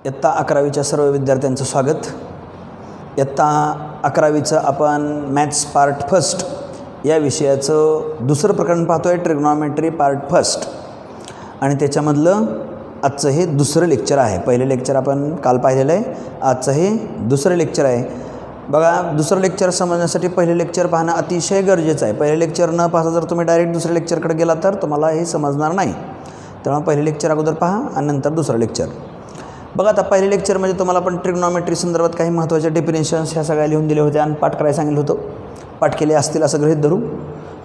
इयत्ता 11वीच्या सर्व विद्यार्थ्यांचं स्वागत. इयत्ता 11वीचं आपण मॅथ्स पार्ट फर्स्ट या विषयाचं दुसरं प्रकरण पाहतो आहे, ट्रिग्नॉमेट्री पार्ट फर्स्ट. आणि त्याच्यामधलं आजचं हे दुसरं लेक्चर आहे. पहिले लेक्चर आपण काल पाहिलेलं आहे, आजचं हे दुसरं लेक्चर आहे. बघा, दुसरं लेक्चर समजण्यासाठी पहिले लेक्चर पाहणं अतिशय गरजेचं आहे. पहिले लेक्चर न पाहता जर तुम्ही डायरेक्ट दुसऱ्या लेक्चरकडे गेला तर तुम्हाला हे समजणार नाही. त्यामुळे पहिले लेक्चर अगोदर पहा आणि नंतर दुसरं लेक्चर. बघा, आता पहिले लेक्चरमध्ये तुम्हाला पण ट्रिग्नॉमेट्री संदर्भात काही महत्त्वाच्या डेफिनेशन्स ह्या सगळ्या लिहून दिले होते आणि पाठ करायला सांगितलं होतं. पाठ केले असतील असं गृहीत धरू.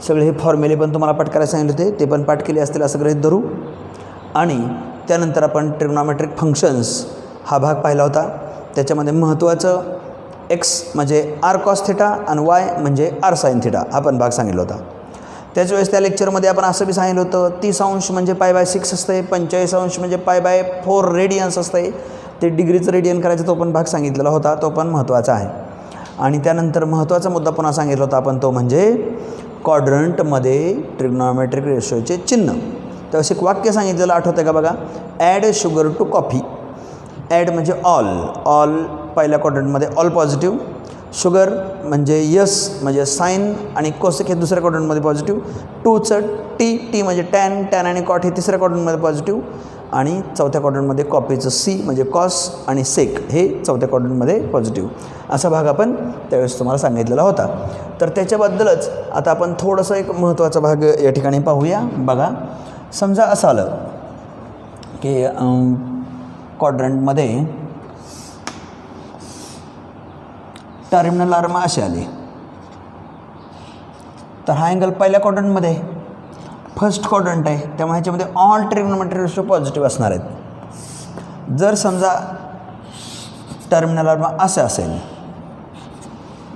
सगळे हे फॉर्म्युले पण तुम्हाला पाठ करायला सांगितले होते, ते पण पाठ केले असतील असं गृहीत धरू. आणि त्यानंतर आपण ट्रिग्नॉमेट्रिक फंक्शन्स हा भाग पाहिला होता. त्याच्यामध्ये महत्त्वाचं एक्स म्हणजे आर कॉस थिटा आणि वाय म्हणजे आर साईन थिटा हा पण भाग सांगितला होता. त्याचवेळेस त्या लेक्चरमध्ये आपण असं बी सांगितलं होतं, 30 अंश म्हणजे π/6 असतं, 45 अंश म्हणजे π/4 रेडियन्स असतं. ते डिग्रीचं रेडियन करायचं तो पण भाग सांगितलेला होता, तो पण महत्त्वाचा आहे. आणि त्यानंतर महत्त्वाचा मुद्दा पुन्हा सांगितला होता आपण, तो म्हणजे क्वाड्रंटमध्ये ट्रिग्नॉमेट्रिक रेशोचे चिन्ह. तर असं एक वाक्य सांगितलेलं आठवतं का बघा, add sugar to coffee. Add म्हणजे ऑल पहिल्या क्वाड्रंटमध्ये ऑल पॉझिटिव्ह, शुगर म्हणजे यस म्हणजे साईन आणि कोसेक हे दुसऱ्या क्वाड्रंटमध्ये पॉझिटिव्ह, टूचं टी म्हणजे टॅन आणि कॉट हे तिसऱ्या क्वाड्रंटमध्ये पॉझिटिव्ह, आणि चौथ्या क्वाड्रंटमध्ये कॉफीचं सी म्हणजे कॉस आणि सेक हे चौथ्या क्वाड्रंटमध्ये पॉझिटिव्ह. असा भाग आपण त्यावेळेस तुम्हाला सांगितलेला होता. तर त्याच्याबद्दलच आता आपण थोडंसं एक महत्त्वाचा भाग या ठिकाणी पाहूया. बघा, समजा असं आलं की क्वाड्रंटमध्ये टर्मिनल आर्म असे आले, तर हा अँगल पहिल्या क्वाड्रंटमध्ये आहे, फर्स्ट क्वाड्रंट आहे, त्यामुळे ह्याच्यामध्ये ऑल ट्रिग्नॉमेट्रिक रेशो पॉझिटिव्ह असणार आहेत. जर समजा टर्मिनल आर्म असं असेल,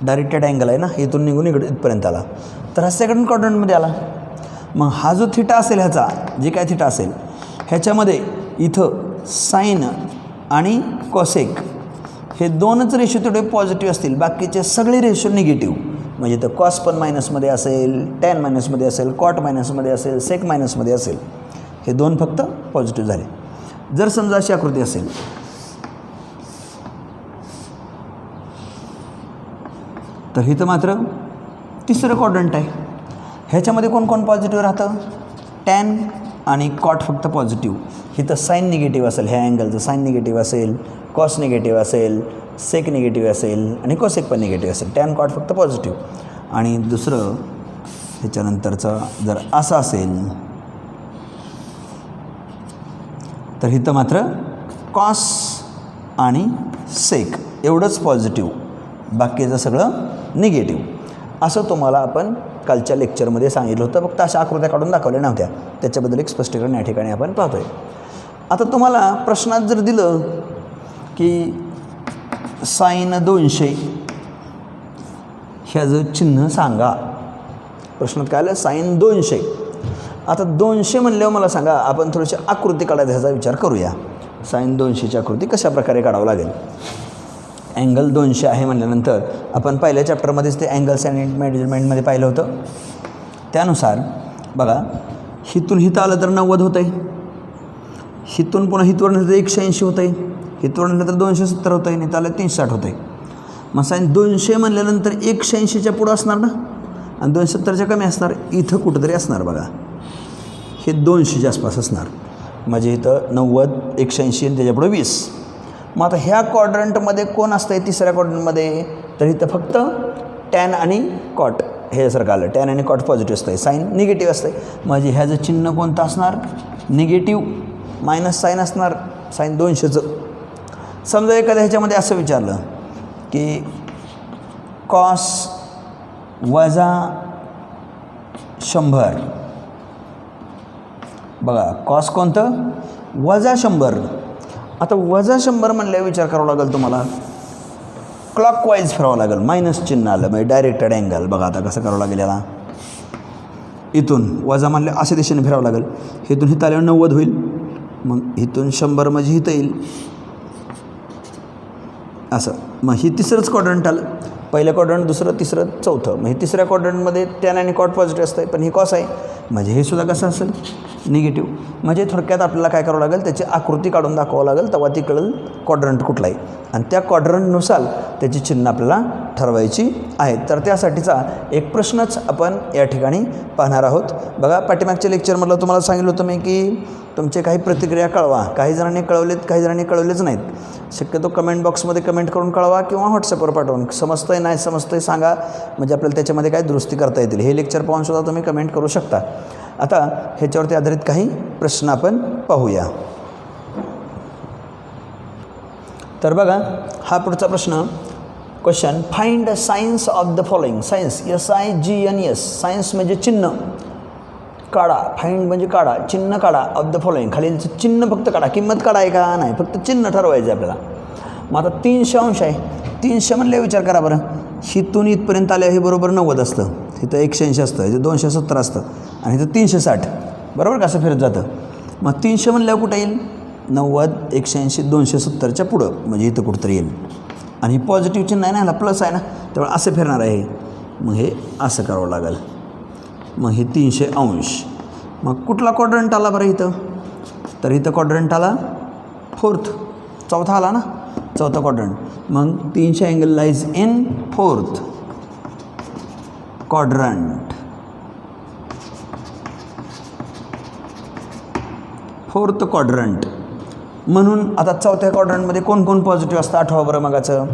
डायरेक्टेड अँगल आहे ना, इथून निघून इथपर्यंत आला, तर हा सेकंड क्वाड्रंटमध्ये आला. मग हा जो थिटा असेल, ह्याचा जे काय थिटा असेल, ह्याच्यामध्ये इथं साईन आणि कॉसेक हे दोनच रेशो तेवढे पॉझिटिव्ह असतील, बाकीचे सगळे रेशो निगेटिव्ह. म्हणजे तर कॉस पण मायनसमध्ये असेल, टॅन मायनसमध्ये असेल, कॉट मायनसमध्ये असेल, सेक मायनसमध्ये असेल, हे दोन फक्त पॉझिटिव्ह झाले. जर समजा अशी आकृती असेल, तर इथं मात्र तिसरं क्वाड्रंट आहे, ह्याच्यामध्ये कोण कोण पॉझिटिव्ह राहतं, टॅन आणि कॉट फक्त पॉझिटिव्ह. इथं साईन निगेटिव्ह असेल, ह्या अँगलचं साईन निगेटिव्ह असेल, कॉस निगेटिव्ह असेल, सेक निगेटिव्ह असेल आणि कोसेक पण निगेटिव्ह असेल, टॅन कॉट फक्त पॉझिटिव्ह. आणि दुसरं ह्याच्यानंतरचं जर असं असेल, तर इथं मात्र कॉस आणि सेक एवढंच पॉझिटिव्ह, बाकीचं सगळं निगेटिव्ह. असं तुम्हाला आपण कालच्या लेक्चरमध्ये सांगितलं होतं, फक्त अशा आकृत्या काढून दाखवल्या नव्हत्या. त्याच्याबद्दल एक स्पष्टीकरण या ठिकाणी आपण पाहतोय. आता तुम्हाला प्रश्नात जर दिलं की साईन 200 ह्याचं चिन्ह सांगा, प्रश्नात काय आलं, साईन 200. आता 200 म्हणल्यावर मला सांगा, आपण थोडीशी आकृती काढायचा ह्याचा विचार करूया. साईन 200ची आकृती कशा प्रकारे काढावं लागेल. अँगल 200 आहे म्हणल्यानंतर आपण पहिल्या चॅप्टरमध्येच ते अँगल्स अँड मेजरमेंटमध्ये पाहिलं होतं. त्यानुसार बघा, हिथून हिथं आलं तर 90 होतं आहे, हिथून पुन्हा हितवर नंतर 180 होतं आहे, हितवर नंतर 270 होतं आहे, नाही आलं 360 होतं आहे. मग साईन 200 म्हणल्यानंतर 180च्या पुढं असणार ना, आणि 270च्या कमी असणार, इथं कुठंतरी असणार. बघा, हे 200च्या आसपास असणार, म्हणजे इथं 90, 180 आणि त्याच्या पुढं 20. मग आता ह्या क्वाड्रंटमध्ये कोण असतं आहे तिसऱ्या क्वाड्रंटमध्ये, तर इथं फक्त टॅन आणि कॉट हे सारखं आलं, टॅन आणि कॉट पॉझिटिव्ह असतं आहे, साईन निगेटिव्ह असतं आहे. म्हणजे ह्याचं चिन्ह कोणतं असणार, निगेटिव्ह, मायनस साईन असणार साईन 200चं. समजा एखाद्या ह्याच्यामध्ये असं विचारलं की कॉस वजा 100, बघा कॉस कोणतं, वजा 100. आता वजा 100 म्हणल्यावर विचार करावा लागेल तुम्हाला, क्लॉकवाईज फिरावं लागेल, मायनस चिन्ह आलं म्हणजे डायरेक्टेड अँगल. बघा आता कसं करावं लागेल याला, इथून वजा म्हणलं अशा दिशेने फिरावं लागेल, इथून हिथं आल्यावर 90 होईल, मग इथून 100 म्हणजे हिथं येईल असं. मग ही तिसरंच क्वाड्रंट आलं, पहिलं क्वाड्रंट, दुसरं, तिसरं, चौथं. मग हे तिसऱ्या क्वाड्रंटमध्ये टॅन आणि कॉट पॉझिटिव्ह असतं, पण ही कॉस आहे, म्हणजे हे सुद्धा कसं असेल निगेटिव्ह. म्हणजे थोडक्यात आपल्याला काय करावं लागेल, त्याची आकृती काढून दाखवावं लागेल, तेव्हा ती कळेल क्वाड्रंट कुठला आहे आणि त्या क्वाड्रंटनुसार त्याची चिन्ह आपल्याला ठरवायची आहेत. तर त्यासाठीचा एक प्रश्नच आपण या ठिकाणी पाहणार आहोत. बघा, पाठीमागच्या लेक्चरमधलं तुम्हाला सांगितलं होतं मी की तुमचे काही प्रतिक्रिया कळवा. काही जणांनी कळवलेत, काही जणांनी कळवलेच नाहीत. शक्यतो कमेंट बॉक्समध्ये कमेंट करून कळवा किंवा व्हॉट्सअपवर पाठवून. समजतं आहे नाही समजतं आहे सांगा, म्हणजे आपल्याला त्याच्यामध्ये काय दुरुस्ती करता येतील. हे लेक्चर पाहूनसुद्धा तुम्ही कमेंट करू शकता. आता ह्याच्यावरती आधारित काही प्रश्न आपण पाहूया. तर बघा, हा पुढचा प्रश्न question, find science of the following. Science SIGNS, science म्हणजे चिन्ह काढा. फाइंड म्हणजे काढा, चिन्ह काढा. ऑफ द फॉलोइंग, खालीलचं चिन्ह फक्त काढा. किंमत काढा आहे का नाही, फक्त चिन्ह ठरवायचं आपल्याला. मग आता 300 अंश आहे. 300 म्हणले विचार करा बरं, हितून इथपर्यंत आल्या हे बरोबर 90 असतं, इथं 180 असतं, इथं 270 असतं आणि इथं 360, बरोबर कसं फिरत जातं. मग 300 म्हणल्यावर कुठं येईल, 90 180 270च्या पुढं, म्हणजे इथं कुठंतरी येईल. आणि पॉझिटिव्ह चिन्ह आहे ना, ह्याला प्लस आहे ना, त्यामुळे असं फिरणार आहे. मग हे असं करावं लागेल. मग हे 300 अंश. मग कुठला क्वाड्रंट आला बरं इथं, तर इथं क्वाड्रंट आला 4th, चौथा आला ना, चौथा क्वाड्रंट. मग 300 angle lies in 4th quadrant. 4th quadrant म्हणून आता चौथ्या क्वाड्रंटमध्ये कोण कोण पॉझिटिव्ह असतं आठवा बरं मगाचं.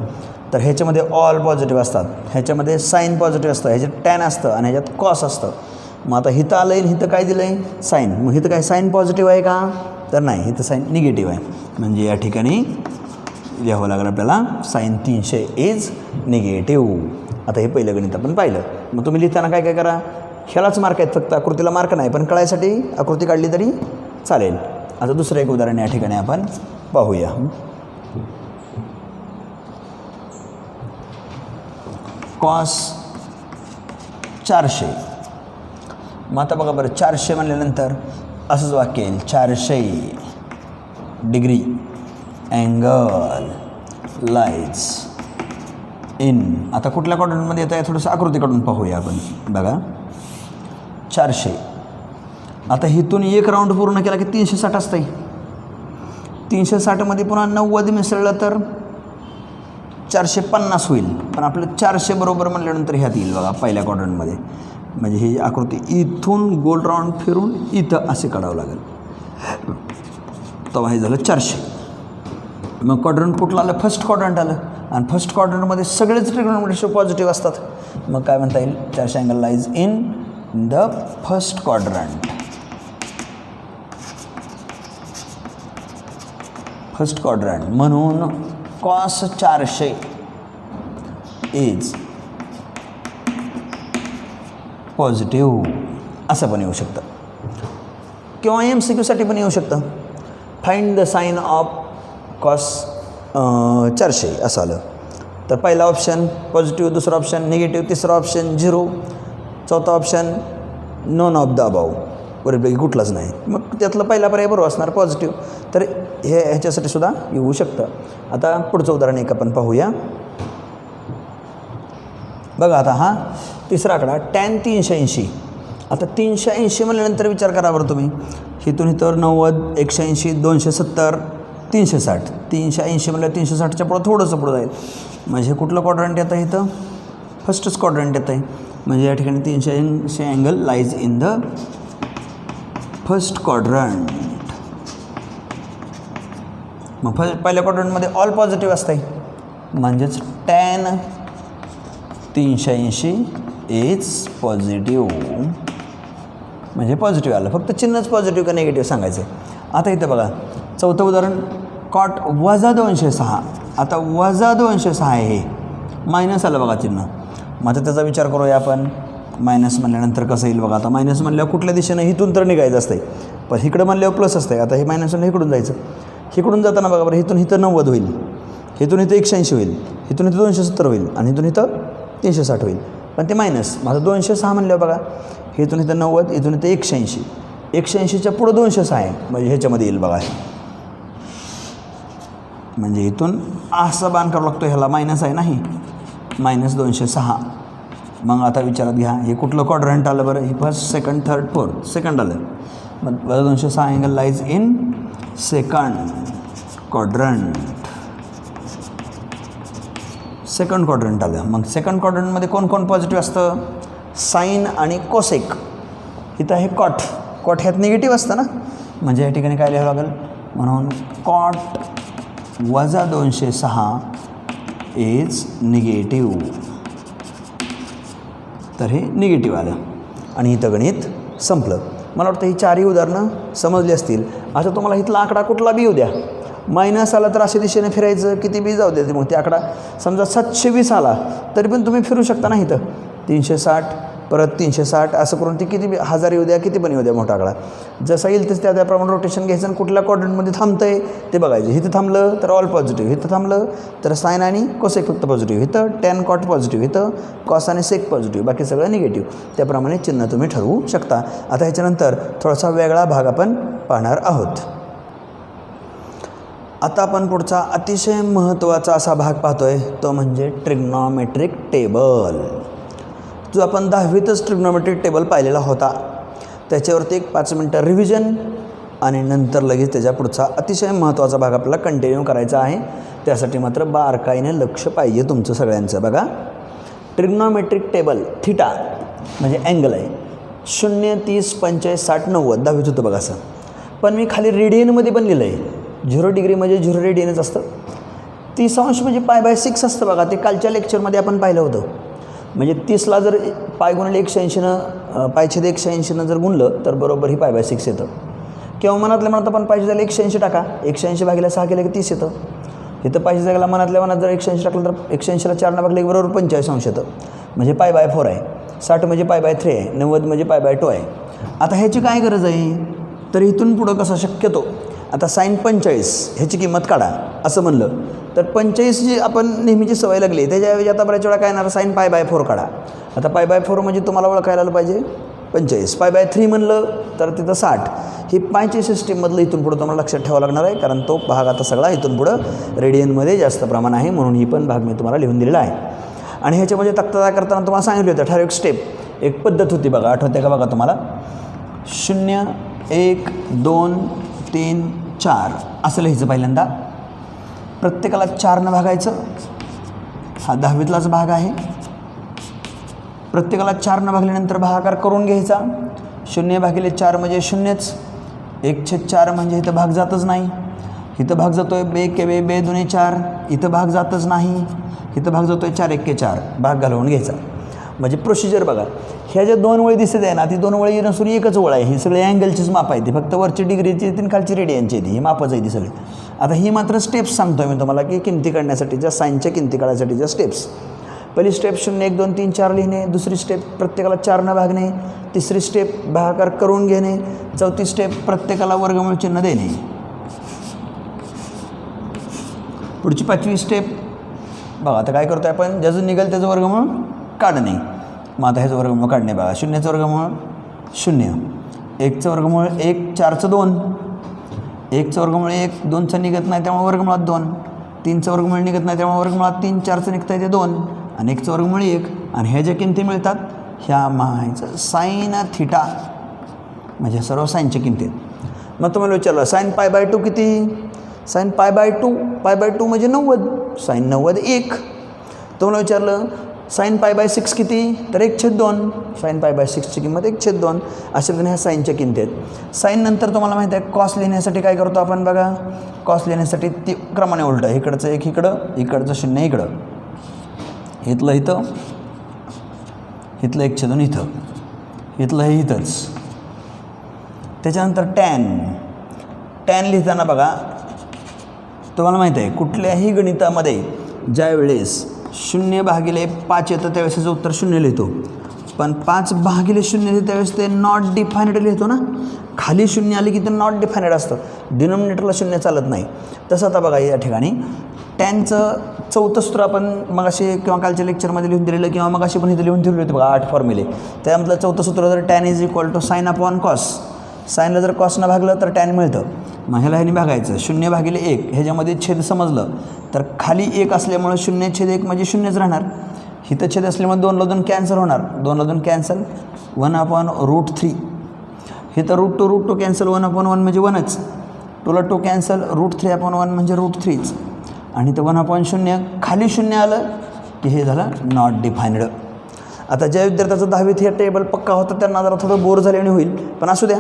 तर ह्याच्यामध्ये ऑल पॉझिटिव्ह असतात, ह्याच्यामध्ये साईन पॉझिटिव्ह असतं, ह्याच्यात टॅन असतं आणि ह्याच्यात कॉस असतं. मग आता हिथं आलं आहे, हिथं काय दिलं आहे, साईन. मग हिथं काय साईन पॉझिटिव्ह आहे का, तर नाही, हिथं साईन निगेटिव्ह आहे. म्हणजे या ठिकाणी लिहावं लागेल आपल्याला साईन 300 इज निगेटिव्ह. आता हे पहिलं गणित आपण पाहिलं. मग तुम्ही लिहिताना काय काय करा, ह्यालाच मार्क आहेत फक्त, आकृतीला मार्क नाही, पण कळायसाठी आकृती काढली तरी चालेल. आता दुसरं एक उदाहरण या ठिकाणी आपण पाहूया. कॉस 400. मग आता बघा बरं, 400 म्हणल्यानंतर असंच वाक्य येईल, 400 डिग्री अँगल लाईज इन. आता कुठल्या क्वाड्रंटमध्ये येतं आहे, थोडंसं आकृती काढून पाहूया आपण. बघा 400, आता इथून एक राऊंड पूर्ण केला की 360 असतं आहे. 360मध्ये पुन्हा 90 मिसळलं तर 450 होईल. पण आपलं 400 बरोबर म्हणल्यानंतर ह्यात येईल बघा पहिल्या क्वाड्रंटमध्ये. म्हणजे ही आकृती इथून गोल राऊंड फिरून इथं असे काढावं लागेल. तेव्हा हे झालं 400. मग क्वाड्रंट कुठलं आलं, फर्स्ट क्वाड्रंट आलं. आणि फर्स्ट क्वाड्रंटमध्ये सगळेच ट्रिग्नोमेट्री पॉझिटिव्ह असतात. मग काय म्हणता येईल, 400 angle lies in the first quadrant. First quadrant म्हणून कॉस 400 इज पॉझिटिव्ह असं पण येऊ शकतं. किंवा MCQसाठी पण येऊ शकतं, find the sign of cos 400 असं आलं तर पहिला ऑप्शन पॉझिटिव्ह, दुसरा ऑप्शन निगेटिव्ह, तिसरा ऑप्शन 0, चौथा option none of the above, बऱ्यापैकी कुठलाच नाही. मग त्यातलं पहिला पर्याय बरोबर असणार पॉझिटिव्ह. तर हे ह्याच्यासाठी सुद्धा येऊ शकतं. आता पुढचं उदाहरण एक आपण पाहूया. बघा आता हा तिसरा आकडा टॅन 380. आता 380 म्हणल्यानंतर विचार करा बरं तुम्ही, इथून इथं 90 180 270 360. 380 म्हणलं 360च्या पुढं थोडंसं पुढं जाईल. म्हणजे हे कुठलं क्वाड्रंट येतं, इथं फर्स्टच क्वाड्रंट येतं आहे. म्हणजे या ठिकाणी 380 angle lies in the first quadrant. मग पहिल्या क्वाड्रंटमध्ये ऑल पॉझिटिव्ह असतं आहे, म्हणजेच टॅन 380 इज पॉझिटिव्ह. म्हणजे पॉझिटिव्ह आलं, फक्त चिन्हच पॉझिटिव्ह का निगेटिव्ह सांगायचं आहे. आता इथं बघा चौथं उदाहरण, कॉट -206. आता -206 आहे, हे मायनस आलं बघा चिन्ह. मग आता त्याचा विचार करूया आपण. मायनस म्हणल्यानंतर कसं येईल बघा. आता मायनस म्हणल्यावर कुठल्या दिशेनं इथून तर निघायचं असतं, पण इकडं म्हणल्यावर प्लस असतं. आता हे मायनस म्हणलं इकडून जायचं, इकडून जाताना बघा बरं, इथून इथं 90 होईल, इथून इथं 180 होईल, इथून इथं 270 होईल आणि इथून इथं 360 होईल. पण ते मायनस. माझं 206 म्हणल्यावर बघा, इथून इथं 90, इथून इथं 180, 180च्या पुढं 206 आहे, म्हणजे ह्याच्यामध्ये येईल बघा. म्हणजे इथून असा बाण करावं लागतो, ह्याला मायनस आहे नाही, -206 मग आता विचारात घ्या हे कुठलं क्वाड्रंट आलं बरं, ही first second third fourth second आलं. मग 206 angle lies in second quadrant. Second quadrant आलं. मग सेकंड क्वाड्रंटमध्ये कोण कोण पॉझिटिव्ह असतं, साईन आणि कोसेक. इथं आहे कॉट, कॉट ह्यात निगेटिव्ह असतं ना, म्हणजे या ठिकाणी काय लिहावं लागेल, म्हणून कॉट वजा 206 इज निगेटिव्ह. तर हे निगेटिव्ह आलं आणि इथं गणित संपलं. मला वाटतं ही चारही उदाहरणं समजली असतील. आता तुम्हाला इथला आकडा कुठला बी येऊ द्या, मायनस आला तर अशा दिशेने फिरायचं, किती बी जाऊ द्या. मग ते आकडा समजा 720 आला तरी पण तुम्ही फिरू शकता ना. इथं 360 परत 360 असं करून ते किती 1000 येऊ द्या, किती पण येऊ द्या मोठा आकडा. जसा येईल तसं त्याप्रमाणे रोटेशन घ्यायचं आणि कुठल्या क्वाड्रंटमध्ये थांबतं आहे ते बघायचं. इथं थांबलं तर ऑल पॉझिटिव्ह, इथं थांबलं तर साईन आणि कोसेक फक्त पॉझिटिव्ह, इथं टॅन कॉट पॉझिटिव्ह, इथं कॉस आणि सेक पॉझिटिव्ह, बाकी सगळं निगेटिव्ह. त्याप्रमाणे चिन्ह तुम्ही ठरवू शकता. आता ह्याच्यानंतर थोडासा वेगळा भाग आपण पाहणार आहोत. आता आपण पुढचा अतिशय महत्त्वाचा असा भाग पाहतोय, तो म्हणजे ट्रिग्नॉमेट्रिक टेबल. जो आपण 10वीतच ट्रिग्नॉमेट्रिक टेबल पाहिलेला होता, त्याच्यावरती एक 5 मिनटं रिव्हिजन आणि नंतर लगेच त्याच्या पुढचा अतिशय महत्त्वाचा भाग आपल्याला कंटिन्यू करायचा आहे. त्यासाठी मात्र बारकाईने लक्ष पाहिजे तुमचं सगळ्यांचं. बघा, ट्रिग्नॉमेट्रिक टेबल थिटा म्हणजे अँगल आहे. 0, 30, 45, 60, 90 10वीत होतं बघा असं. पण मी खाली रेडियनमध्ये पण लिहिलं आहे. 0 डिग्री म्हणजे 0 रेडियनच असतं. 30 अंश म्हणजे π/6 असतं बघा. ते कालच्या लेक्चरमध्ये आपण पाहिलं होतं. म्हणजे 30ला जर पाय गुणिले 180नं पायछेद 180नं जर गुणलं तर बरोबर ही π/6 येतं. किंवा मनातल्या मनात आपण पाहिजे झालं 180 टाका, 180 भागिले 6 केलं की 30 येतं. इथं पाहिजे जायला मनातल्या मनात जर 180 टाकलं तर 180ला 4 भागले की बरोबर 45 अंश येतं. म्हणजे π/4 आहे. 60 म्हणजे π/3 आहे. 90 म्हणजे π/2 आहे. आता ह्याची काय गरज आहे, तर इथून पुढं कसं शक्यतो आता साईन 45 ह्याची किंमत काढा असं म्हणलं तर 45 जी आपण नेहमीची सवय लागली त्याच्याऐवजी आता बऱ्याच वेळा काय येणार, साईन π/4 काढा. आता π/4 म्हणजे तुम्हाला ओळखायला आलं पाहिजे 45. π/3 म्हणलं तर तिथं 60. ही पायची सिस्टीममधलं इथून पुढं तुम्हाला लक्षात ठेवावं लागणार आहे, कारण तो भाग आता सगळा इथून पुढं रेडियनमध्ये जास्त प्रमाण आहे, म्हणून ही पण भाग मी तुम्हाला लिहून दिलेला आहे. आणि ह्याच्यामध्ये तक्ता करताना तुम्हाला सांगितलं होतं ठराविक स्टेप, एक पद्धत होती बघा, आठवते का बघा तुम्हाला. 0, 1, 2, 3, 4 असं लिहायचं पहिल्यांदा. प्रत्येकाला 4नं भागायचं. हा 10वीतलाच भाग आहे. प्रत्येकाला 4नं भागल्यानंतर भागाकार करून घ्यायचा. 0/4 म्हणजे 0च. 1/4 म्हणजे इथं भाग जातच नाही. इथं भाग जातोय 2 इथं भाग जातच नाही. इथं भाग जातोय 4 भाग घालवून घ्यायचा. म्हणजे प्रोसिजर बघा, ह्या ज्या 2 वळी दिसत आहे ना, ती 2 वळी नसून एकच वळ आहे. ही सगळी अँगलचीच माप आहे. ती फक्त वरची डिग्रीची येते आणि खालची रेडियनची येते. ही मापच आहे ती सगळी. आता ही मात्र स्टेप्स सांगतो मी तुम्हाला की किमती काढण्यासाठीच्या, साईनच्या किमती काढण्यासाठीच्या स्टेप्स. पहिली स्टेप 0, 1, 2, 3, 4 लिहिणे. दुसरी स्टेप प्रत्येकाला 4नं भागणे. तिसरी स्टेप भागाकार करून घेणे. चौथी स्टेप प्रत्येकाला वर्गमूळ चिन्ह देणे. पुढची 5वी स्टेप बघा, आता काय करतो आहे आपण, ज्याचं निघेल त्याचं वर्गमूळ काढणे. मग आता ह्याचं वर्गमूळ काढणे बघा. 0चं वर्गमूळ 0, 1चं वर्गमूळ 1, 4चं 2, 1चं वर्गमूळ 1, 2चं निघत नाही त्यामुळे वर्गमुळात 2, 3चं वर्गमूळ निघत नाही त्यामुळे वर्गमुळात 3, 4चं निघतं आहे ते 2 आणि 1चं वर्गमूळ 1. आणि ह्या ज्या किमती मिळतात ह्या माहायचं साईन थिटा, म्हणजे सर्व साईनच्या किमती. मग तुम्हाला विचारलं साईन π/2 किती, साईन π/2 म्हणजे 90, साईन 90 1. तुम्हाला विचारलं साईन π/6 किती, तर 1/2, साईन π/6ची किंमत 1/2. अशा पद्धतीने ह्या साईनच्या किमती आहेत. साईन नंतर तुम्हाला माहिती आहे कॉस लिहिण्यासाठी काय करतो आपण बघा, कॉस लिहिण्यासाठी ती क्रमाने उलटं, इकडचं 1 इकडं, इकडचं 0 इकडं, इथलं इथं, इथलं 1/2 इथं, इथलं हे इथंच. त्याच्यानंतर टॅन लिहिताना बघा तुम्हाला माहीत आहे कुठल्याही गणितामध्ये ज्या वेळेस 0/5 येतं त्यावेळेस त्याचं उत्तर 0 लिहितो. पण 5/0 लिहितो त्यावेळेस ते नॉट डिफायनेड लिहितो ना. खाली 0 आले की ते नॉट डिफायनेड असतं, डिनॉमिनेटरला 0 चालत नाही. तसं आता बघा या ठिकाणी टॅनचं 4थं सूत्र आपण मग असे किंवा कालच्या लेक्चरमध्ये लिहून दिलेलं किंवा मग असे पण इथं लिहून ठेवले होते बघा 8 फॉर्म्युले. त्यामधलं 4थं सूत्र जर tan is equal to sine upon cos. साईनला जर कॉसनं भागलं तर टॅन मिळतं. मग ह्याला ह्याने भागायचं. 0/1 ह्याच्यामध्ये छेद समजलं तर खाली 1 असल्यामुळं 0/1 म्हणजे 0च राहणार. हिथं छेद असल्यामुळे 2ला 2 कॅन्सल होणार, 2ला 2 कॅन्सल, 1/√3. हिथं √2 कॅन्सल, 1/1 म्हणजे 1च, 2ला 2 कॅन्सल, √3/1 म्हणजे √3च, आणि इथं 1/0 खाली 0 आलं की हे झालं नॉट डिफाईन्ड. आता ज्या विद्यार्थ्याचं 10वीत हे टेबल पक्का होतं त्यांना जरा थोडं बोर झाल्याने होईल, पण असू द्या,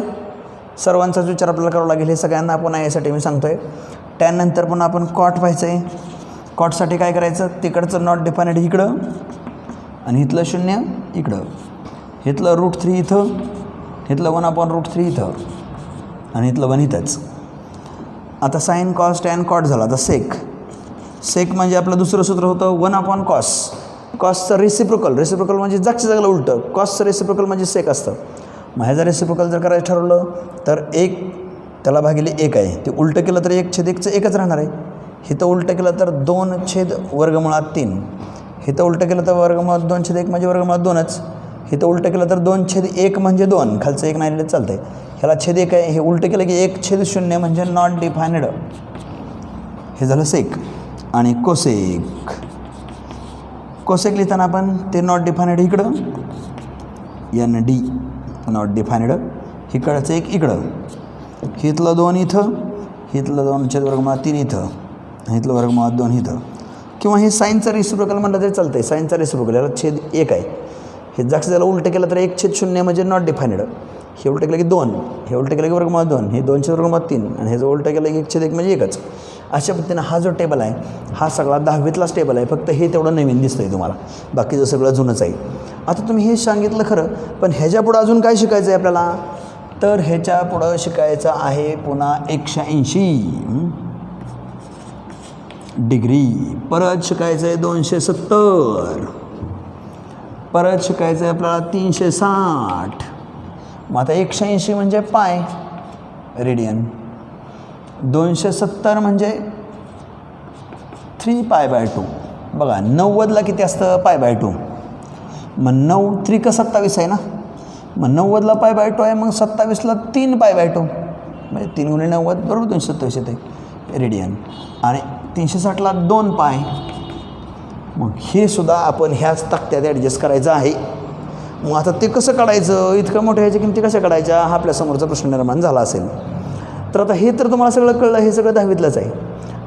सर्वांचाच विचार आपल्याला करावा लागेल. हे सगळ्यांना पुन्हा यासाठी मी सांगतो आहे. त्यानंतर पुन्हा आपण कॉट व्हायचं आहे. कॉटसाठी काय करायचं, तिकडचं नॉट डिफाईन्ड इकडं आणि इथलं 0 इकडं, इथलं √3 इथं, इथलं 1/√3 इथं, आणि इथलं 1 इथंच. आता साईन कॉस टॅन कॉट झाला. आता सेक म्हणजे आपलं दुसरं सूत्र होतं 1/cos. कॉसचं रेसिप्रोकल म्हणजे जागच्या जागेला उलटं, कॉसचं रेसिप्रोकल म्हणजे सेक असतं. मग ह्याचं रेसिप्रोकल जर करायचं ठरवलं तर 1 त्याला भागिले 1 आहे, ते उलटं केलं तर 1/1चं 1च राहणार आहे. हिथं उलटं केलं तर 2/√3, हिथं उलटं केलं तर √2/1 म्हणजे √2च, हिथं उलटं केलं तर 2/1 म्हणजे 2, खालचं 1 नाही चालतं आहे. ह्याला छेद 1 आहे, हे उलटं केलं की 1/0 म्हणजे नॉट डिफाईन्ड. हे झालं सेक. आणि कोसेक लिहिताना आपण ते नॉट डिफाईन्ड इकडं, ND नॉट डिफाईन्ड, इकडचं 1 इकडं, हिथलं 2 इथं, हिथलं 2/√3 इथं, हिथलं √2 इथं. किंवा हे साईनचं रेसिप्रोकल म्हणलं तरी चालतं आहे. साईनचा रेसिप्रोकल याला छेद 1 आहे, हे जागचं त्याला उलटं केलं तर 1/0 म्हणजे नॉट डिफाईन्ड. हे उलटं केलं की 2, हे उलटं केलं की √2, हे 2/√3, आणि हे जो उलटं केलं की 1/1 म्हणजे 1च. अशा पद्धतीनं हा जो टेबल आहे हा सगळा 10वीतलाच टेबल आहे, फक्त हे तेवढं नवीन दिसतं आहे तुम्हाला, बाकीचं सगळं जुनंच आहे. आता तुम्ही हे सांगितलं खरं, पण ह्याच्या पुढं अजून काय शिकायचं आहे आपल्याला, तर ह्याच्या पुढं शिकायचं आहे पुन्हा 180 डिग्री, परत शिकायचं आहे 270, परत शिकायचं आहे आपल्याला 360. मग आता 180 म्हणजे पाय रेडियन, 270 म्हणजे 3π/2. बघा 90ला किती असतं π/2, मग 9 3 27 आहे ना, मग 90ला π/2 आहे, मग 27ला 3π/2 म्हणजे 3 × 90 बरोबर 227 येते रेडियन, आणि 360ला 2π. मग हे सुद्धा आपण ह्याच तक्त्यात ॲडजस्ट करायचं आहे. मग आता ते कसं काढायचं, इतकं मोठ्या ह्याच्या किमती कशा काढायच्या, हा आपल्यासमोरचा प्रश्न निर्माण झाला असेल. तर आता हे तर तुम्हाला सगळं कळलं, हे सगळं 10वीतलंच आहे,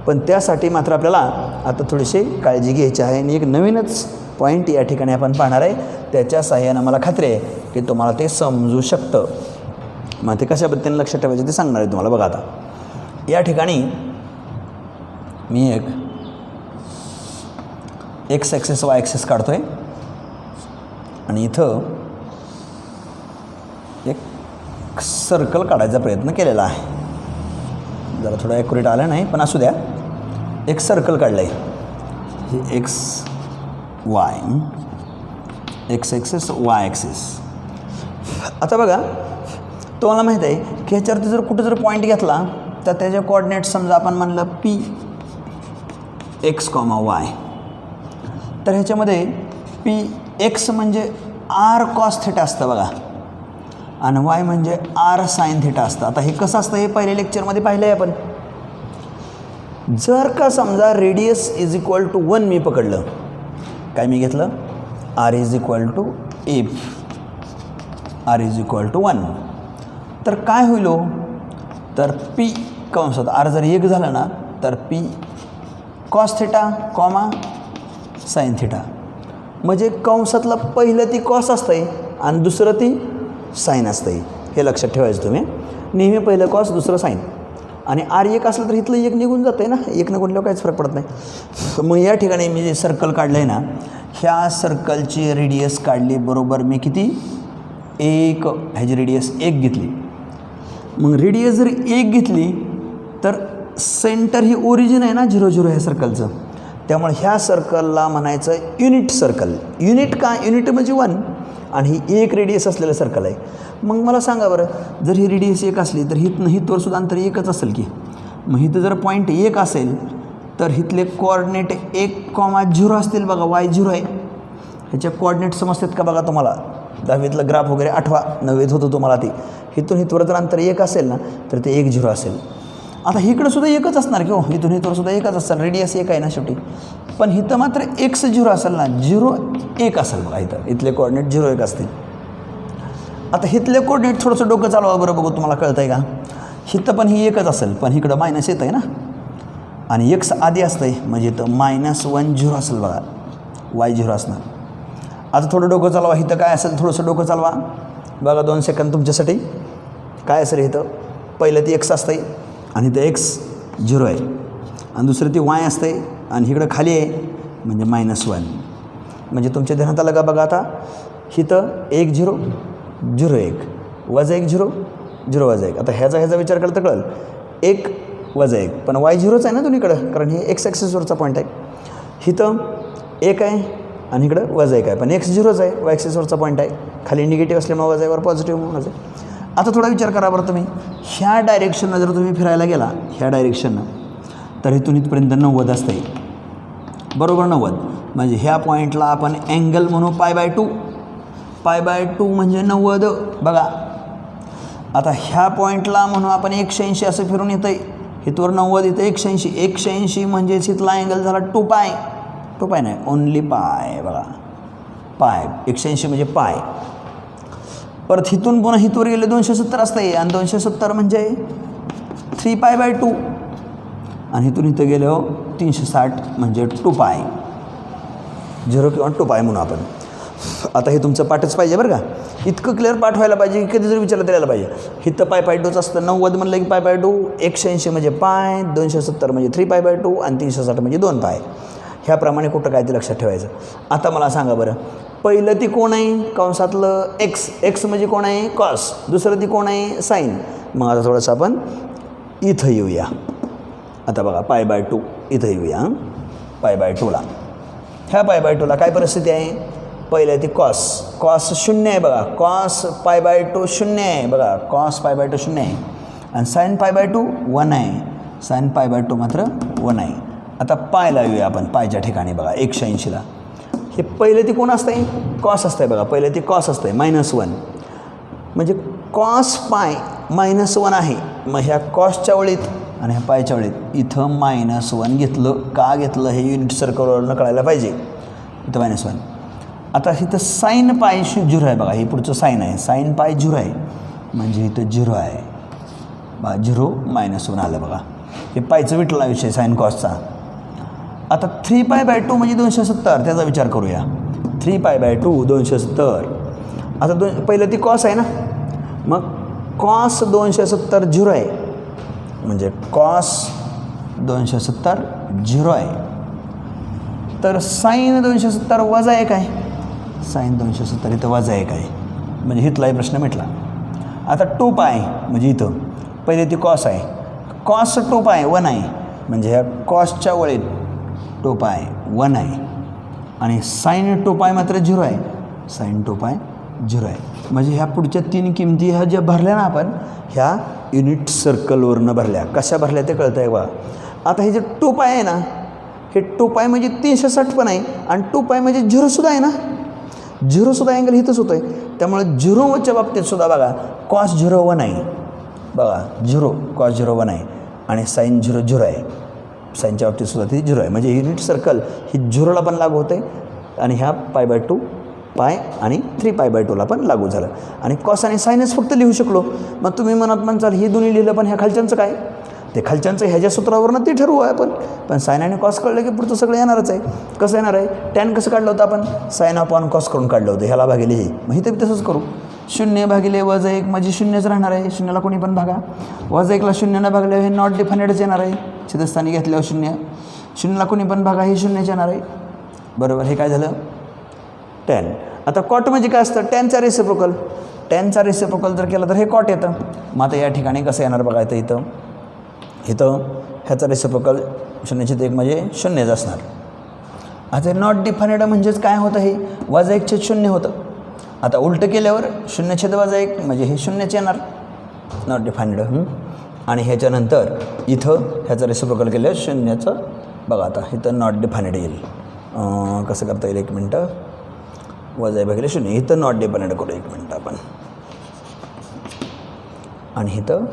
पण त्यासाठी मात्र आपल्याला आता थोडीशी काळजी घ्यायची आहे. आणि एक नवीनच पॉईंट या ठिकाणी आपण पाहणार आहे, त्याच्या साहाय्यानं मला खात्री आहे की तुम्हाला ते समजू शकतं. मग ते कशा पद्धतीने लक्षात ठेवायचं ते सांगणार आहे तुम्हाला. बघा आता या ठिकाणी मी एक X ॲक्सिस Y ॲक्सिस काढतो आहे, आणि इथं एक सर्कल काढायचा प्रयत्न केलेला आहे. जरा थोडं ॲक्युरेट आलं नाही, पण असू द्या, एक सर्कल काढलं आहे. हे X ॲक्सिस Y ॲक्सिस. आता बघा तुम्हाला माहीत आहे की ह्याच्यावरती जर कुठं जर पॉईंट घेतला तर त्याचे कोऑर्डिनेट समजा आपण म्हणलं Px, Y, तर ह्याच्यामध्ये Px म्हणजे r cos θ असतं बघा, आणि Y म्हणजे r sin θ असतं. आता हे कसं असतं हे पहिल्या लेक्चरमध्ये पाहिलं आहे आपण. जर का समजा रेडियस = 1 मी पकडलं, काय मी घेतलं, r = r = 1, तर काय होईल हो, तर P कंसात r जर 1 झालं ना तर P cos θ, sin θ, म्हणजे कंसातलं पहिलं ती कॉस असतंय आणि दुसरं ती साईन असतंय. हे लक्षात ठेवायचं तुम्ही, नेहमी पहिलं कॉस दुसरं साईन. आणि r1 असलं तर इथलं 1 निघून जातं आहे ना, 1 निघून काहीच फरक पडत नाही. मग या ठिकाणी मी जे सर्कल काढलं आहे ना, ह्या सर्कलची रेडियस काढली बरोबर मी किती, 1, ह्याची रेडियस 1 घेतली. मग रेडियस जर 1 घेतली तर सेंटर ही ओरिजिन आहे ना 0 0 ह्या सर्कलचं, त्यामुळे ह्या सर्कलला म्हणायचं युनिट सर्कल. युनिट का, युनिट म्हणजे 1, आणि ही 1 रेडियस असलेलं सर्कल आहे. मग मला सांगा बरं, जर ही रेडियस 1 असली तर हितवर सुद्धा अंतर 1च असेल की. मग इथं जर पॉईंट 1 असेल तर इथले कोऑर्डिनेट 1,0 असतील. बघा y 0 आहे, ह्याचे कोऑर्डिनेट समजतात का बघा तुम्हाला. 10वीतलं ग्राफ वगैरे आठवा, 9वीत होतं तुम्हाला ते. इथून इथवर जर अंतर 1 असेल ना तर ते 1 0 असेल. आता इकडं सुद्धा एकच असणार की हो, इथून इथवर सुद्धा एकच असेल, रेडियस एक आहे ना शेवटी. पण इथं मात्र एक्स 0 असेल ना, 0 1 असेल बघा. इथले कोऑर्डिनेट 0 1 असतील. आता इथले कोऑर्डिनेट थोडंसं डोकं चालवा बरं, बघू तुम्हाला कळतं आहे का. इथं पण ही एकच असेल, पण इकडं मायनस येत आहे ना, आणि एक्स आधी असतं आहे, म्हणजे इथं -1 0 असेल बघा, y 0 असणार. आता थोडं डोकं चालवा, इथं काय असेल थोडंसं डोकं चालवा बघा, 2 सेकंद तुमच्यासाठी. काय असेल इथं, पहिलं ती एक्स असतं आहे आणि इथं एक्स 0 आहे, आणि दुसरं ती y असतं आहे आणि इकडं खाली आहे म्हणजे -1. म्हणजे तुमच्या ध्यानात आलं का बघा. आता इथं 1 0 0 1 वजा 1 0 0 वजा 1. आता ह्याचा विचार केला तर कळेल, 1 वजा 1, पण y 0च आहे ना दोन्हीकडं, कारण हे एक्स ॲक्सिसवरचा पॉईंट आहे. इथं 1 आहे आणि इकडं वजा 1 आहे, पण एक्स 0च आहे, y ॲक्सिसवरचा पॉईंट आहे. खाली निगेटिव्ह असल्यामुळे वजा 1वर पॉझिटिव्ह म्हणून आहे. आता थोडा विचार करा बरं तुम्ही, ह्या डायरेक्शननं जर तुम्ही फिरायला गेला, ह्या डायरेक्शननं, तर इथून इथपर्यंत 90 असते बरोबर. 90 म्हणजे ह्या पॉईंटला आपण अँगल म्हणू π/2. π/2 म्हणजे 90 बघा. आता ह्या पॉईंटला म्हणू आपण 180 असं फिरून येतं आहे, इथवर 90, इथं 180. 180 म्हणजेच इथला अँगल झाला 2π. 2π नाही, ओन्ली पाय बघा, पाय. 180 म्हणजे पाय. परत इथून पुन्हा इथवर गेले 270 असते, आणि 270 म्हणजे 3π/2, आणि इथून इथं गेलो 360 म्हणजे 2π. 0 किंवा 2π म्हणून आपण. आता हे तुमचं पाठच पाहिजे बरं का, इतकं क्लिअर पाठ व्हायला पाहिजे, कधी जर विचारलं द्यायला पाहिजे. इथं π/2च असतं. 90 म्हणलं की π/2, 180 म्हणजे पाय, 270 म्हणजे 3π/2 आणि 360 म्हणजे 2π. ह्याप्रमाणे कुठं काय ते लक्षात ठेवायचं. आता मला सांगा बरं, पहिलं ती कोण आहे कंसातलं एक्स. एक्स म्हणजे कोण आहे, कॉस. दुसरं ती कोण आहे, साईन. मग आता थोडंसं आपण इथं येऊया. आता बघा π/2 इथं येऊया. π/2ला, ह्या π/2ला काय परिस्थिती आहे, पहिलं ती कॉस. कॉस 0 आहे बघा, कॉस π/2 0 आहे बघा, कॉस π/2 0 आहे, आणि साईन π/2 1 आहे. साईन π/2 मात्र 1 आहे. आता पाय लावूया आपण पायच्या ठिकाणी बघा 180ला. हे पहिलं ती कोण असतं, कॉस असतं आहे बघा, पहिलं ती कॉस असतं आहे -1, म्हणजे कॉस पाय -1 आहे. मग ह्या कॉसच्या वळीत आणि ह्या पायच्या वळीत इथं -1 घेतलं. का घेतलं हे युनिट सर्कलवरनं कळायला पाहिजे. इथं -1. आता इथं साईन पाय 0 आहे बघा, हे पुढचं साईन आहे. साईन पाय 0 आहे म्हणजे इथं 0 आहे बघा, 0 -1 आलं बघा. हे पायचं विटला विषय साईन कॉसचा. आता 3π/2 म्हणजे 270, त्याचा विचार करूया. 3π/2 270. आता पहिलं ती कॉस आहे ना, मग कॉस 270 0 आहे, म्हणजे कॉस 270 0 आहे. तर साईन 270 वजा 1 आहे. साईन 270 इथं वजा 1 आहे, म्हणजे इथलाही प्रश्न मिटला. आता 2π म्हणजे इथं पहिले ती कॉस आहे, कॉस 2π 1 आहे, म्हणजे ह्या कॉसच्या वळीत 2π 1 आहे, आणि साईन 2π मात्र 0 आहे. साईन 2π 0 आहे. म्हणजे ह्या पुढच्या 3 किमती ह्या ज्या भरल्या ना आपण, ह्या युनिट सर्कलवरनं भरल्या. कशा भरल्या ते कळतं आहे बघा. आता हे जे 2π आहे ना, हे 2π म्हणजे 360 पण आहे, आणि 2π म्हणजे 0सुद्धा आहे ना, 0सुद्धा अँगल इथंच होतं आहे. त्यामुळे 0च्या बाबतीत सुद्धा बघा कॉस 0 1 आहे बघा, 0 कॉस 0 1 आहे, आणि साईन 0 0 आहे. साईनच्या बाबतीत सुद्धा ती 0 आहे. म्हणजे युनिट सर्कल ही 0ला पण लागू होते, आणि ह्या π/2 पाय आणि 3π/2ला पण लागू झालं. आणि कॉस आणि साईनच फक्त लिहू शकलो. मग तुम्ही मनात म्हणचाल हे दोन्ही लिहिलं, पण ह्या खालच्यांचं काय, ते खालच्यांचं ह्याच्या सूत्रावरनं ते ठरवू आहे आपण. पण साईन आणि कॉस कळलं की पुढचं सगळं येणारच आहे. कसं येणार आहे, टॅन कसं काढलं होतं आपण, साईन अपॉन कॉस करून काढलं होतं, ह्याला भागिले हे. मग इथे तसंच करू, 0 भागिले वजा 1 म्हणजे 0च राहणार आहे. 0ला कोणी पण भागा, वजा 1ला 0नं भागल्यावर हे नॉट डिफाइनेडच येणार आहे. छेदस्थानी घेतल्यावर 0, 0ला कोणी पण भागा, हे 0च येणार आहे बरोबर. हे काय झालं, टॅन. आता कॉट म्हणजे काय असतं, टॅनचा रेसिप्रोकल. टॅनचा रेसिप्रोकल जर केला तर हे कॉट येतं. मग आता या ठिकाणी कसं येणार बघा, इथं ह्याचा रेसिप्रोकल 0/1 म्हणजे 0च असणार. आता नॉट डिफाइनेड म्हणजेच काय होतं, हे वजा 1/0 होतं. आता उलटं केल्यावर 0/1 म्हणजे हे 0च येणार, नॉट डिफाइनेड. आणि ह्याच्यानंतर इथं ह्याचं रेसिप्रोकल केल्यावर 0चं बघा. आता इथं नॉट डिफाइनेड येईल. कसं करता येईल, 1 मिनटं, वजा भागिले 0, इथं नॉट डिफाइनेड करू 1 मिनटं आपण, आणि इथं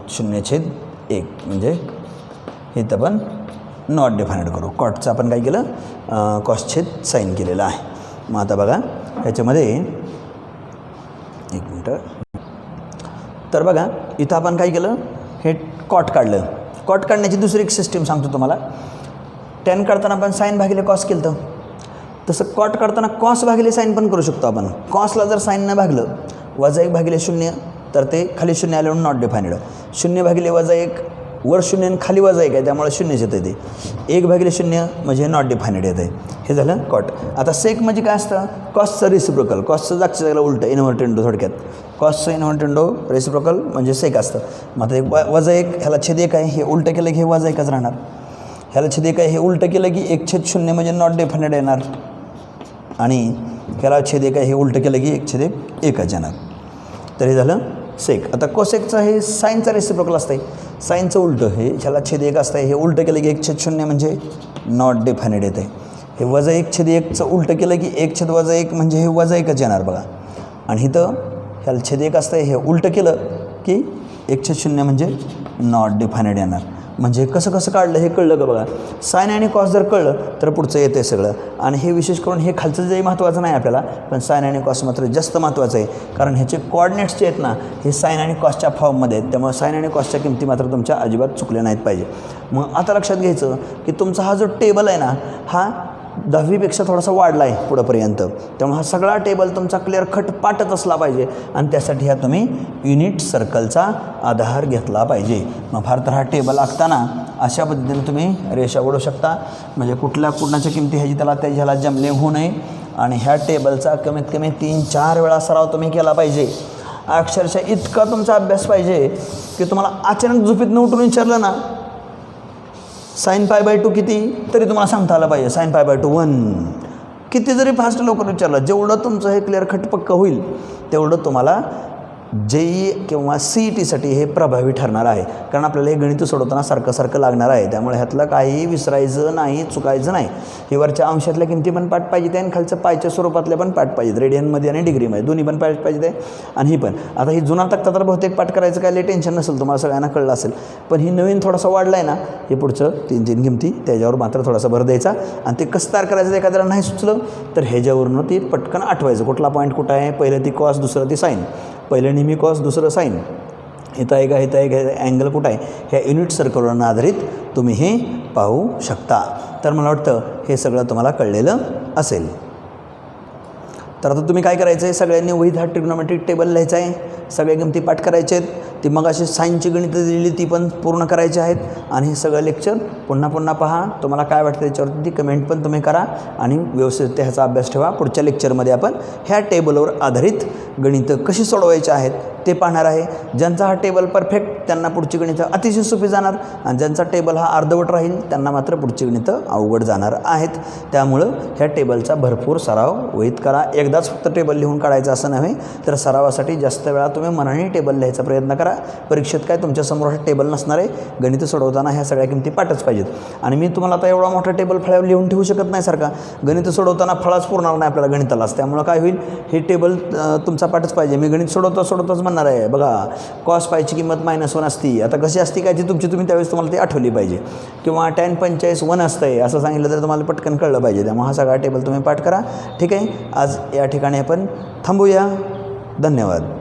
0/1 1 म्हणजे इथं आपण नॉट डिफाइंड करू. कॉटचं आपण काय केलं कॉस छेद साईन केलेलं आहे. मग आता बघा ह्याच्यामध्ये 1 मिनटं. तर बघा इथं आपण काय केलं हे कॉट काढलं. कॉट काढण्याची दुसरी एक सिस्टीम सांगतो तुम्हाला. टॅन काढताना आपण साईन भागिले कॉस केलं तर तसं कॉट काढताना कॉस भागिले साईन पण करू शकतो आपण. कॉसला जर साईन न भागलं -1 भागिले 0 तर ते खाली 0 आल्यावर नॉट डिफाइंड. 0 भागिले -1 वर 0 आणि खाली -1 आहे त्यामुळे 0च येतं ते. 1 भागिले 0 म्हणजे नॉट डिफाइंड येतं आहे. हे झालं कॉट. आता सेक म्हणजे काय असतं कॉसचं रेसिप्रोकल. कॉसचं जागच्या जागेला उलटं इन्व्हर्टेंडो थोडक्यात. कॉसचं इन्व्हर्टेंडो रेसिप्रोकल म्हणजे सेक असतं. मग आता -1 ह्याला छेद 1 आहे हे उलटं केलं की हे -1च राहणार. ह्याला छेद 1 आहे हे उलटं केलं की 1/0 म्हणजे नॉट डिफाइंड येणार आणि ह्याला छेद 1 आहे हे उलटं केलं की 1/1 एकच येणार. तर हे झालं सेक. आता कोसेकचं हे साईनचं रेसिप्रोकल असतं आहे. साईनचं उलटं हे ह्याला छेद 1 असतं आहे हे उलटं केलं की 1/0 म्हणजे नॉट डिफाइंड येतं आहे. हे -1/1चं उलटं केलं की 1/1 म्हणजे हे -1च येणार बघा. आणि इथं ह्याला छेद 1 असतं आहे हे उलटं केलं की 1/0 म्हणजे नॉट डिफाइंड येणार. म्हणजे कसं कसं काढलं हे कळलं का बघा. साईन आणि कॉस जर कळलं तर पुढचं येतं आहे सगळं. आणि हे विशेष करून हे खालचं जे महत्त्वाचं नाही आपल्याला पण साईन आणि कॉस मात्र जास्त महत्त्वाचं आहे कारण ह्याचे कोऑर्डिनेट्स जे आहेत ना हे साईन आणि कॉसच्या फॉर्ममध्ये आहेत. त्यामुळे साईन आणि कॉसच्या किमती मात्र तुमच्या अजिबात चुकल्या नाहीत पाहिजे. मग आता लक्षात घ्यायचं की तुमचा हा जो टेबल आहे ना हा 10वीपेक्षा थोडासा वाढला आहे पुढंपर्यंत. त्यामुळे हा सगळा टेबल तुमचा क्लिअर कट पाठच असला पाहिजे आणि त्यासाठी ह्या तुम्ही युनिट सर्कलचा आधार घेतला पाहिजे. मग फार तर हा टेबल आखताना अशा पद्धतीने तुम्ही रेषा ओढू शकता. म्हणजे कुठल्या किमती ह्याची ह्याला जमले होऊ नये. आणि ह्या टेबलचा कमीत कमी 3-4 वेळा सराव तुम्ही केला पाहिजे. अक्षरशः इतका तुमचा अभ्यास पाहिजे की तुम्हाला अचानक झोपेतनं उठून विचारलं ना sin π/2 किती तरी तुम्हाला सांगता आलं पाहिजे. sin π/2 1 किती जरी फास्ट लवकर विचारलं जेवढं तुमचं हे क्लिअर कट पक्का होईल तेवढं तुम्हाला JEE किंवा CETसाठी हे प्रभावी ठरणार आहे. कारण आपल्याला हे गणित सोडवताना सारखं लागणार आहे. त्यामुळे ह्यातलं काहीही विसरायचं नाही चुकायचं नाही. हे वरच्या अंशातल्या किमती पण पाठ पाहिजे आणि खालचं पायच्या स्वरूपातल्या पण पाठ पाहिजेत. रेडियनमध्ये आणि डिग्रीमध्ये दोन्ही पण पाठ पाहिजे आणि ही पण. आता ही जुना तक्ता तर बहुतेक पाठ करायचं काय लय टेन्शन नसेल तुम्हाला सगळ्यांना कळलं असेल. पण ही नवीन थोडासा वाढला आहे ना हे पुढचं 3 किमती त्याच्यावर मात्र थोडासा भर द्यायचा आणि ते कसं तयार करायचं एखाद्याला नाही सुचलं तर ह्याच्यावरून ती पटकन आठवायचं कुठला पॉईंट कुठं आहे. पहिलं ती कॉस दुसरं ती साईन. पहिलं नेहमी कॉस दुसरं साईन. इथं आहे का इथं आहे का अँगल कुठं आहे ह्या युनिट सर्कलवर आधारित तुम्ही हे पाहू शकता. तर मला वाटतं हे सगळं तुम्हाला कळलेलं असेल. तर आता तुम्ही काय करायचं आहे सगळ्यांनी वहीत हा ट्रिग्नोमेट्रिक टेबल लिहायचा आहे. सगळ्या किमती पाठ करायचे आहेत. ती मग अशी साईनची गणितं दिलेली ती पण पूर्ण करायची आहेत. आणि हे सगळं लेक्चर पुन्हा पहा. तुम्हाला काय वाटतं त्याच्यावरती ती कमेंट पण तुम्ही करा आणि व्यवस्थित ह्याचा अभ्यास ठेवा. पुढच्या लेक्चरमध्ये आपण ह्या टेबलवर आधारित गणितं कशी सोडवायची आहेत ते पाहणार आहे. ज्यांचा हा टेबल परफेक्ट त्यांना पुढची गणितं अतिशय सोपी जाणार आणि ज्यांचा टेबल हा अर्धवट राहील त्यांना मात्र पुढची गणितं अवघड जाणार आहेत. त्यामुळं ह्या टेबलचा भरपूर सराव वहीत करा. एकदाच फक्त टेबल लिहून काढायचं असं नव्हे तर सरावासाठी जास्त वेळा तुम्ही मनाने टेबल लिहायचा प्रयत्न करा. परीक्षेत काय तुमच्यासमोर हा टेबल नसणार आहे. गणितं सोडवताना ह्या सगळ्या किमती पाठच पाहिजेत. आणि मी तुम्हाला आता एवढा मोठा टेबल फळ्यावर लिहून ठेवू शकत नाही सारखा. गणितं सोडवताना फळाच पुरणार नाही आपल्याला गणितालाच. त्यामुळं काय होईल हे टेबल तुमचा पाठच पाहिजे. मी गणित सोडवताच म्हणणार आहे बघा कॉस पायची किंमत -1 असती. आता कशी असती काय ती तुम्ही त्यावेळेस तुम्हाला ती आठवली पाहिजे. किंवा tan 45 1 असतंय असं सांगितलं तर तुम्हाला पटकन कळलं पाहिजे. त्यामुळे हा सगळा टेबल तुम्ही पाठ करा. ठीक आहे. आज या ठिकाणी आपण थांबूया. धन्यवाद.